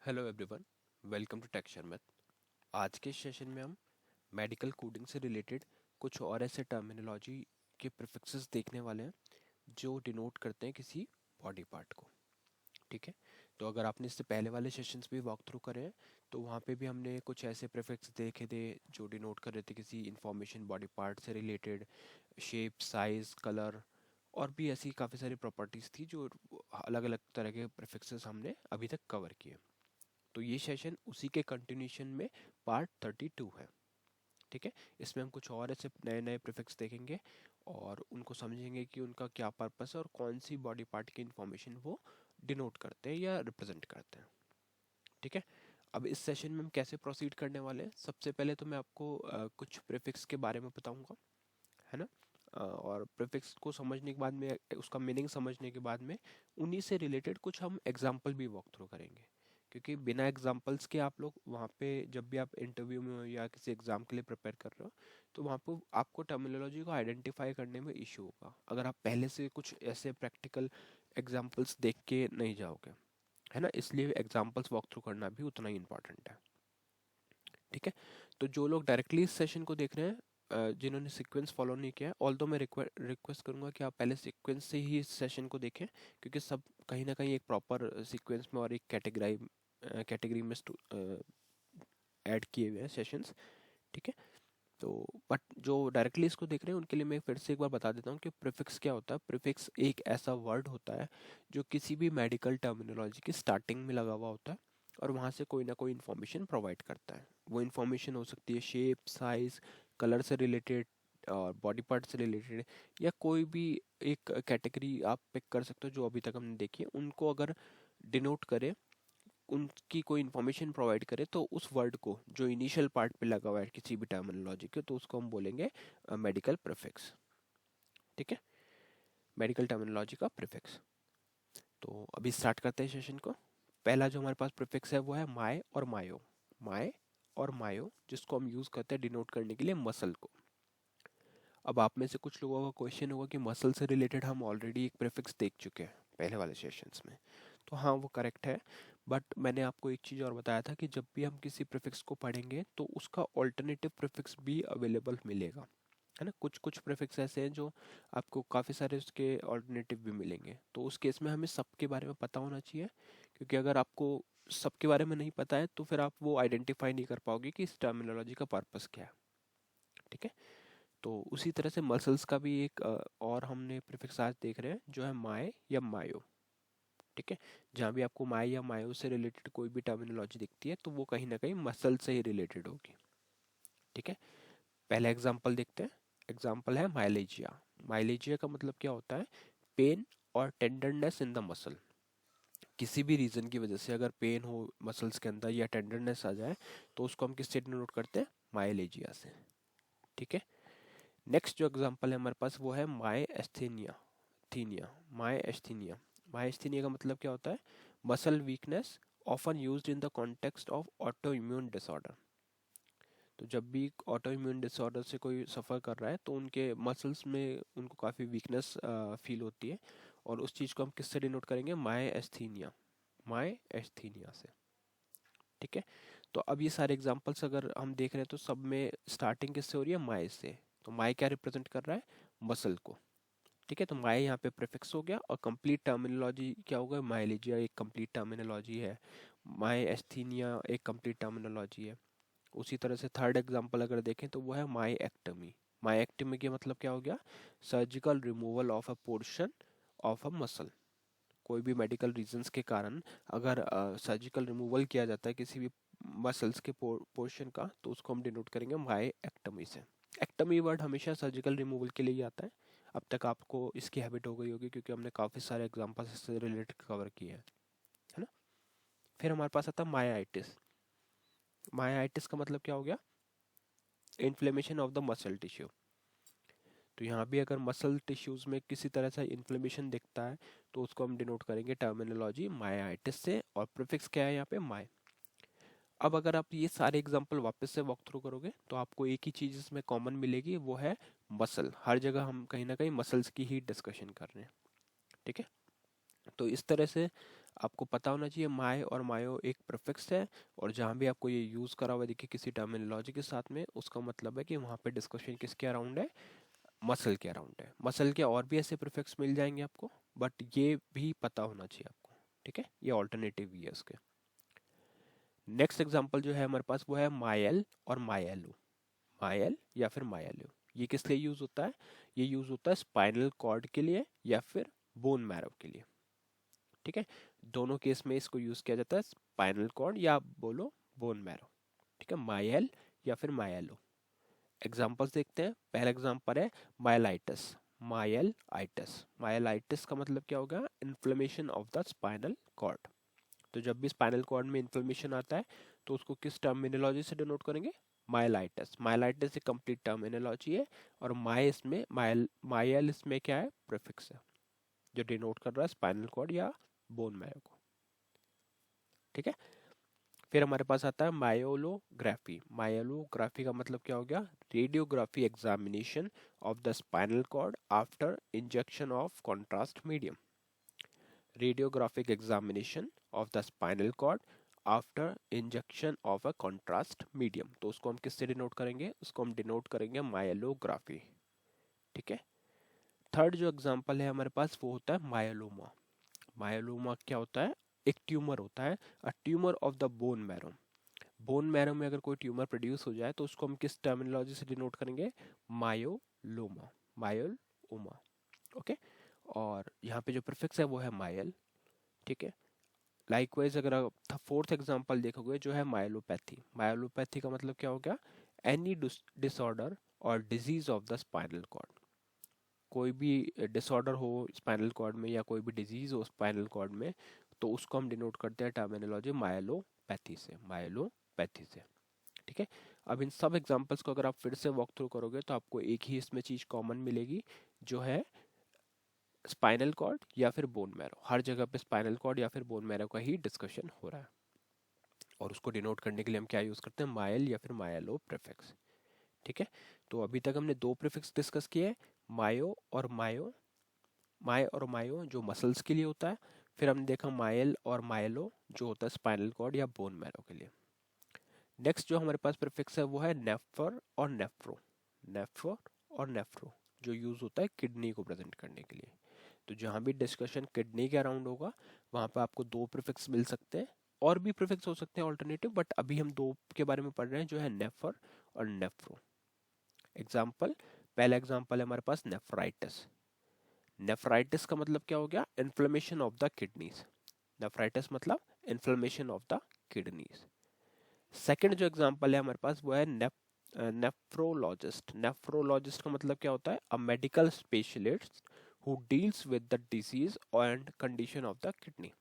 Hello everyone, welcome to tech शर्मत। आज के सेशन में हम मेडिकल कोडिंग से रिलेटेड कुछ और ऐसे टर्मिनोलॉजी के प्रीफिक्सेस देखने वाले हैं जो डिनोट करते हैं किसी बॉडी पार्ट को। ठीक है, तो अगर आपने इससे पहले वाले सेशंस भी वॉक थ्रू करे हैं तो वहाँ पे भी हमने कुछ ऐसे प्रीफिक्स देखे थे जो डिनोट कर रहे थे किसी इंफॉर्मेशन बॉडी पार्ट से रिलेटेड, शेप, साइज, कलर और भी ऐसी काफ़ी सारी प्रॉपर्टीज़ थी जो अलग अलग तरह के प्रीफिक्सेस हमने अभी तक कवर किए। तो ये सेशन उसी के कंटिन्यूशन में पार्ट 32 है। ठीक है, इसमें हम कुछ और ऐसे नए नए प्रीफिक्स देखेंगे और उनको समझेंगे कि उनका क्या पर्पस है और कौन सी बॉडी पार्ट की इंफॉर्मेशन वो डिनोट करते हैं या रिप्रेजेंट करते हैं। ठीक है, अब इस सेशन में हम कैसे प्रोसीड करने वाले हैं, सबसे पहले तो मैं आपको कुछ प्रीफिक्स के बारे में बताऊंगा, है ना। और प्रीफिक्स को समझने के बाद में, उसका मीनिंग समझने के बाद में उन्हीं से रिलेटेड कुछ हम एग्जाम्पल भी वॉक थ्रू करेंगे, क्योंकि बिना एग्जाम्पल्स के आप लोग वहाँ पे जब भी आप इंटरव्यू में हो या किसी एग्जाम के लिए प्रिपेयर कर रहे हो तो वहाँ पे आपको टर्मिनोलॉजी को आइडेंटिफाई करने में इशू होगा अगर आप पहले से कुछ ऐसे प्रैक्टिकल एग्जाम्पल्स देख के नहीं जाओगे, है ना। इसलिए एग्जाम्पल्स वॉक थ्रू करना भी उतना ही इंपॉर्टेंट है। ठीक है, तो जो लोग डायरेक्टली इस सेशन को देख रहे हैं, जिन्होंने सीक्वेंस फॉलो नहीं किया है, ऑल तो मैं रिक्वेस्ट करूंगा कि आप पहले सीक्वेंस से ही इस सेशन को देखें, क्योंकि सब कहीं ना कहीं एक प्रॉपर सीक्वेंस में और एक कैटेगरी में ऐड किए हुए हैं सेशंस। ठीक है, तो बट जो डायरेक्टली इसको देख रहे हैं उनके लिए मैं फिर से एक बार बता देता हूँ कि प्रीफिक्स क्या होता है। प्रीफिक्स एक ऐसा वर्ड होता है जो किसी भी मेडिकल टर्मिनोलॉजी की स्टार्टिंग में लगा हुआ होता है और वहाँ से कोई ना कोई इन्फॉर्मेशन प्रोवाइड करता है। वो इन्फॉर्मेशन हो सकती है शेप, साइज, कलर से रिलेटेड और बॉडी पार्ट से रिलेटेड, या कोई भी एक कैटेगरी आप पिक कर सकते हो जो अभी तक हमने देखी है, उनको अगर डिनोट करे, उनकी कोई इन्फॉर्मेशन प्रोवाइड करे, तो उस वर्ड को जो इनिशियल पार्ट पे लगा हुआ है किसी भी टर्मिनोलॉजी के, तो उसको हम बोलेंगे मेडिकल प्रीफिक्स। ठीक है, मेडिकल टर्मिनोलॉजी का प्रीफिक्स। तो अभी स्टार्ट करते हैं सेशन को। पहला जो हमारे पास प्रीफिक्स है वो है माय और मायो। माय और मायो, जिसको हम यूज करते हैं डिनोट करने के लिए मसल को। अब आप में से कुछ लोगों का क्वेश्चन होगा कि मसल से रिलेटेड हम ऑलरेडी एक प्रीफिक्स देख चुके हैं पहले वाले सेशंस में। तो हाँ, वो करेक्ट है, बट मैंने आपको एक चीज़ और बताया था कि जब भी हम किसी प्रीफिक्स को पढ़ेंगे तो उसका ऑल्टरनेटिव प्रीफिक्स भी अवेलेबल मिलेगा, है ना। कुछ कुछ प्रीफिक्स ऐसे हैं जो आपको काफ़ी सारे उसके ऑल्टरनेटिव भी मिलेंगे, तो उस केस में हमें सबके बारे में पता होना चाहिए, क्योंकि अगर आपको सबके बारे में नहीं पता है तो फिर आप वो आइडेंटिफाई नहीं कर पाओगे कि इस टर्मिनोलॉजी का पर्पस क्या है। ठीक है, तो उसी तरह से मसल्स का भी एक और हमने प्रीफिक्स आज देख रहे हैं जो है माय या मायो। ठीक है, जहाँ भी आपको माय या मायो से रिलेटेड कोई भी टर्मिनोलॉजी दिखती है तो वो कहीं ना कहीं मसल से ही रिलेटेड होगी। ठीक है, पहला एग्जांपल देखते हैं। एग्जांपल है माइलेजिया। माइलेजिया का मतलब क्या होता है? पेन और टेंडरनेस इन द मसल। किसी भी रीजन की वजह से अगर पेन हो मसल्स के अंदर या टेंडरनेस आ जाए तो उसको हम किससे डिनोट करते हैं? माइलेजिया से। ठीक है, नेक्स्ट जो एग्जांपल है हमारे पास वो है माय थीनिया। माय एस्थीनिया का मतलब क्या होता है? Muscle weakness often used in the context of auto immune disorder. तो जब भी ऑटो इम्यून डिसऑर्डर से कोई सफ़र कर रहा है तो उनके मसल्स में उनको काफ़ी वीकनेस फील होती है, और उस चीज़ को हम किससे डिनोट करेंगे? माय एस्थीनिया से। ठीक है, तो अब ये सारे एग्जांपल्स अगर हम देख रहे हैं तो सब में स्टार्टिंग किससे हो रही है? माय से। तो माय क्या रिप्रेजेंट कर रहा है? मसल को। ठीक है, तो माय यहाँ पे प्रीफिक्स हो गया, और कंप्लीट टर्मिनोलॉजी क्या होगा? माइलेजिया एक कंप्लीट टर्मिनोलॉजी है, माय एस्थीनिया एक कंप्लीट टर्मिनोलॉजी है। उसी तरह से थर्ड एग्जांपल अगर देखें तो वो है माय एक्टमी। माय एक्टमी का मतलब क्या हो गया? Surgical removal of a portion of a muscle. कोई भी मेडिकल रीजंस के कारण अगर सर्जिकल रिमूवल किया जाता है किसी भी मसल्स के पोर्शन का, तो उसको हम डिनोट करेंगे माय एक्टमी से। एक्टमी वर्ड हमेशा सर्जिकल रिमूवल के लिए ही आता है। अब तक आपको इसकी हैबिट हो गई होगी क्योंकि हमने काफ़ी सारे एग्जांपल्स इससे रिलेटेड कवर किए हैं, है ना। फिर हमारे पास आता है मायाइटिस। मायाइटिस का मतलब क्या हो गया? Inflammation of the muscle tissue. तो यहाँ भी अगर मसल टिश्यूज में किसी तरह से इन्फ्लेमेशन दिखता है तो उसको हम डिनोट करेंगे टर्मिनोलॉजी मायाइटिस से, और प्रीफिक्स क्या है यहाँ पे? माय। अब अगर आप ये सारे एग्जांपल वापस से वॉक थ्रू करोगे तो आपको एक ही चीज़ इसमें कॉमन मिलेगी, वो है मसल। हर जगह हम कहीं ना कहीं मसल्स की ही डिस्कशन कर रहे हैं। ठीक है, तो इस तरह से आपको पता होना चाहिए माय और मायो एक प्रीफिक्स है, और जहाँ भी आपको ये यूज़ करा हुआ देखिए किसी टर्मिनोलॉजी के साथ में, उसका मतलब है कि वहाँ पे डिस्कशन किसके अराउंड है, मसल के अराउंड है। मसल के और भी ऐसे प्रीफिक्स मिल जाएंगे आपको, बट ये भी पता होना चाहिए आपको, ठीक है, ये ऑल्टरनेटिव भी है उसके। नेक्स्ट एग्जांपल जो है हमारे पास वो है मायल और मायलू। मायल या फिर मायलू, ये किस लिए यूज होता है, ये यूज होता है स्पाइनल कॉर्ड के लिए या फिर बोन मैरो के लिए, ठीक है। दोनों केस में इसको यूज किया जाता है, स्पाइनल कॉर्ड या आप बोलो बोन मैरो, ठीक है, मायल या फिर मायलो। एग्जांपल्स देखते हैं। पहला एग्जांपल है मायलाइटिस। मायलाइटिस, मायलाइटिस का मतलब क्या होगा, inflammation of the spinal cord. तो जब भी स्पाइनल कॉर्ड में इन्फ्लेमेशन आता है तो उसको किस टर्मिनोलॉजी से डिनोट करेंगे, मायलाइटिस। मायलाइटिस एक कंप्लीट टर्मिनोलॉजी है, और माय इसमें मायल इसमें क्या है, प्रीफिक्स है जो डिनोट कर रहा है स्पाइनल कॉर्ड या बोन मैरो को, ठीक है। फिर हमारे पास आता है मायोलोग्राफी। मायोलोग्राफी का मतलब क्या हो गया, radiography examination of the spinal cord after injection of contrast medium. Radiographic examination of the spinal cord after injection of a contrast medium. तो उसको हम किससे डिनोट करेंगे, उसको हम डिनोट करेंगे मायलोग्राफी, ठीक है। थर्ड जो एग्जांपल है हमारे पास वो होता है मायोलोमा। मायोलोमा क्या होता है, एक ट्यूमर होता है, a tumour of the bone marrow. Bone marrow में अगर कोई ट्यूमर प्रोड्यूस हो जाए तो उसको हम किस टर्मिनोलॉजी से डिनोट करेंगे, मायोलोमा, मायोलोमा, ओके। और यहाँ पे जो प्रीफिक्स है वो है मायल, ठीक है। लाइकवाइज अगर आप फोर्थ एग्जांपल देखोगे जो है मायलोपैथी। मायलोपैथी का मतलब क्या हो गया, एनी डिसऑर्डर और disease of the spinal cord. कोई भी डिसऑर्डर हो स्पाइनल कॉर्ड में या कोई भी डिजीज हो स्पाइनल कॉर्ड में, तो उसको हम डिनोट करते हैं टर्मिनोलॉजी मायलोपैथी से, मायलोपैथी से, ठीक है। अब इन सब एग्जांपल्स को अगर आप फिर से वॉक थ्रू करोगे तो आपको एक ही इसमें चीज कॉमन मिलेगी, जो है स्पाइनल कॉर्ड या फिर बोन मैरो। हर जगह पे स्पाइनल कॉर्ड या फिर बोन मैरो का ही डिस्कशन हो रहा है, और उसको डिनोट करने के लिए हम क्या यूज करते हैं, मायल या फिर मायलो प्रीफिक्स, ठीक है। तो अभी तक हमने दो प्रीफिक्स डिस्कस किए, मायो और मायो। माय और मायो जो मसल्स के लिए होता है, फिर हमने देखा मायल और मायलो जो होता है स्पाइनल कॉर्ड या बोन मैरो के लिए। नेक्स्ट जो हमारे पास प्रीफिक्स है वो है नेफ्र और नेफ्रो। नेफ्रो और नेफ्रो जो यूज होता है किडनी को प्रेजेंट करने के लिए। तो जहाँ भी डिस्कशन किडनी के अराउंड होगा वहाँ पे आपको दो प्रीफिक्स मिल सकते हैं, और भी प्रीफिक्स हो सकते हैं ऑल्टरनेटिव, बट अभी हम दो के बारे में पढ़ रहे हैं जो है नेफर और नेफ्रो। एग्जाम्पल, पहला एग्जाम्पल है हमारे पास नेफ्राइटिस। नेफ्राइटिस का मतलब क्या हो गया, inflammation of the kidneys. Nephritis मतलब inflammation of the kidneys. Second जो एग्जांपल है हमारे पास वो है नेफ्रोलॉजिस्ट। नेफ्रोलॉजिस्ट का मतलब क्या होता है, a medical specialist who deals with the disease and condition of the kidney.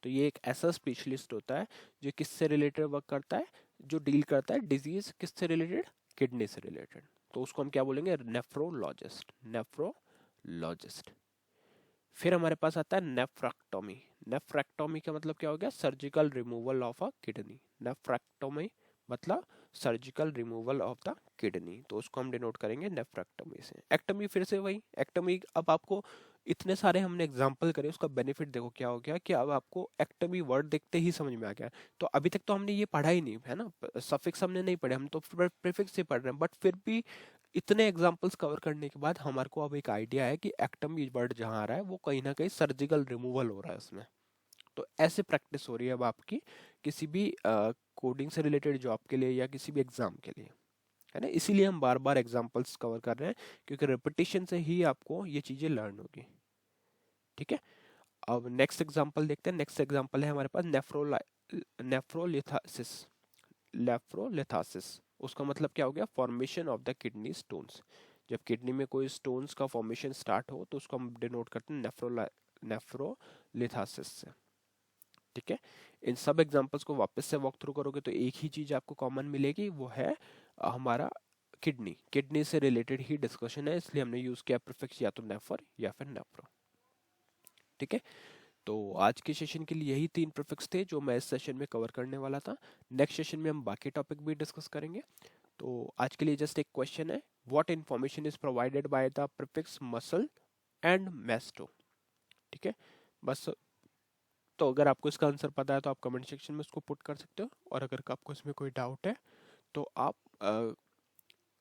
तो ये एक ऐसा स्पेशलिस्ट होता है जो किससे रिलेटेड वर्क करता है, जो डील करता है डिजीज किससे रिलेटेड, किडनी से रिलेटेड। तो उसको हम क्या बोलेंगे, नेफ्रोलॉजिस्ट, नेफ्रोलॉजिस्ट। फिर हमारे पास आता है नेफ्रेक्टोमी। नेफ्रेक्टोमी का मतलब क्या हो गया, surgical removal of a kidney. Nephrectomy मतलब surgical removal of the kidney, तो उसको हम डिनोट करेंगे नेफ्रेक्टोमी से। एक्टोमी फिर से वही एक्टोमी, अब आपको इतने सारे हमने एग्जांपल करे, उसका बेनिफिट देखो क्या हो गया कि अब आपको एक्टोमी वर्ड देखते ही समझ में आ गया। तो अभी तक तो हमने ये पढ़ा ही नहीं है ना, सफिक्स हमने नहीं पढ़े, हम तो प्रीफिक्स से पढ़ रहे हैं, बट फिर भी इतने एग्जाम्पल्स कवर करने के बाद हमारे को अब एक आइडिया है कि एक्टमी वर्ड जहाँ आ रहा है वो कहीं ना कहीं सर्जिकल रिमूवल हो रहा है उसमें। तो ऐसे प्रैक्टिस हो रही है अब आपकी किसी भी कोडिंग से रिलेटेड जॉब के लिए या किसी भी एग्जाम के लिए, है ना। इसीलिए हम बार बार एग्जाम्पल्स कवर कर रहे हैं, क्योंकि रिपीटिशन से ही आपको ये चीजें लर्न होगी, ठीक है। अब नेक्स्ट एग्जाम्पल देखते हैं। नेक्स्ट एग्जाम्पल है हमारे पास नेफ्रोलिथासिस। नेफ्रोलिथासिस उसका मतलब क्या हो गया, formation of the kidney stones. जब किडनी में कोई स्टोन्स का फॉर्मेशन स्टार्ट हो तो उसको हम डिनोट करते हैं नेफ्रोलिथासिस से, ठीक है। इन सब एग्जांपल्स को वापस से वॉक थ्रू करोगे तो एक ही चीज आपको कॉमन मिलेगी, वो है हमारा किडनी। किडनी से रिलेटेड ही डिस्कशन है, इसलिए हमने यूज किया प्रीफिक्स या तो नेफर या फिर नेफ्रो, ठीक है। तो आज के सेशन के लिए यही तीन प्रीफिक्स थे जो मैं इस सेशन में कवर करने वाला था। नेक्स्ट सेशन में हम बाकी टॉपिक भी डिस्कस करेंगे। तो आज के लिए जस्ट एक क्वेश्चन है, what information is provided by the prefix muscle and masto, ठीक है। बस तो अगर आपको इसका आंसर पता है तो आप कमेंट सेक्शन में उसको पुट कर सकते हो, और अगर आपको इसमें कोई डाउट है तो आप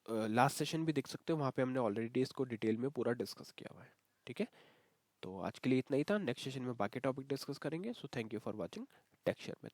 लास्ट सेशन भी देख सकते हो, वहाँ पे हमने ऑलरेडी इसको डिटेल में पूरा डिस्कस किया हुआ है। ठीक है, तो आज के लिए इतना ही था। नेक्स्ट सेशन में बाकी टॉपिक डिस्कस करेंगे। So thank you for watching Tech Share में।